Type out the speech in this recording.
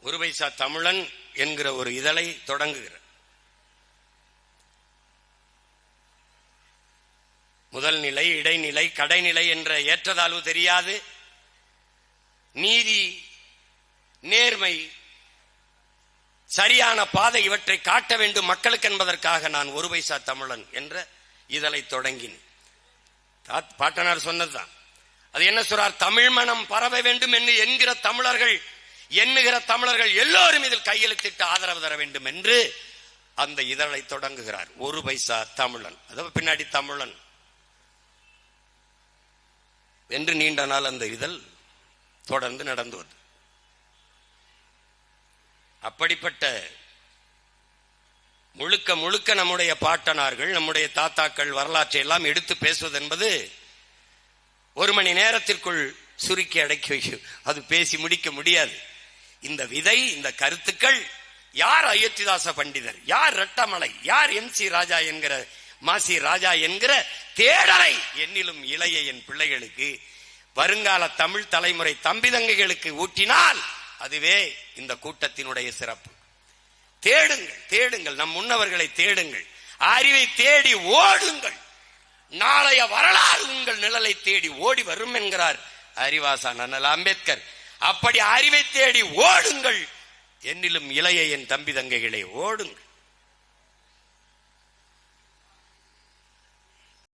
ஒரு பைசா தமிழன் என்கிற ஒரு இதழை தொடங்குகிறார். முதல் நிலை, இடைநிலை, கடைநிலை என்ற ஏற்றதாழ்வு தெரியாது. நீதி, நேர்மை, சரியான பாதை இவற்றை காட்ட வேண்டும் மக்களுக்கு என்பதற்காக நான் ஒரு பைசா தமிழன் என்ற இதழை தொடங்கினேன். பாட்டனார் சொன்னதுதான். அது என்ன சொல்றார்? தமிழ் மனம் பரவ வேண்டும் என்று எண்ணுகிற தமிழர்கள் எல்லோரும் இதில் கையெழுத்திட்டு ஆதரவு தர வேண்டும் என்று அந்த இதழை தொடங்குகிறார். ஒரு பைசா தமிழன், அதாவது பின்னாடி தமிழன் என்று நீண்ட நாள் அந்த இதழ் தொடர்ந்து நடந்து வந்தது. அப்படிப்பட்ட முழுக்க முழுக்க நம்முடைய பாட்டனார்கள், நம்முடைய தாத்தாக்கள் வரலாற்றை எல்லாம் எடுத்து பேசுவது என்பது ஒரு மணி நேரத்திற்குள் சுருக்கி அடக்கி வைக்கும். அது பேசி முடிக்க முடியாது. இந்த விதை, இந்த கருத்துக்கள், யார் அயோத்திதாச பண்டிதர், யார் ரெட்டமலை, யார் MC ராஜா என்கிற மாசி ராஜா என்கிற தேடலை என்னிலும் இளைய என் பிள்ளைகளுக்கு, வருங்கால தமிழ் தலைமுறை தம்பி தங்கைகளுக்கு ஊட்டினால் அதுவே இந்த கூட்டத்தினுடைய சிறப்பு. தேடுங்கள், தேடுங்கள், நம் முன்னவர்களை தேடுங்கள், அறிவை தேடி ஓடுங்கள், நாளைய வரலாறு உங்கள் நிழலை தேடி ஓடி வரும் என்கிறார் அறிவாசான் அண்ணல் அம்பேத்கர். அப்படி அறிவை தேடி ஓடுங்கள், என்னிலும் இளைய என் தம்பி தங்கைகளை ஓடுங்கள்.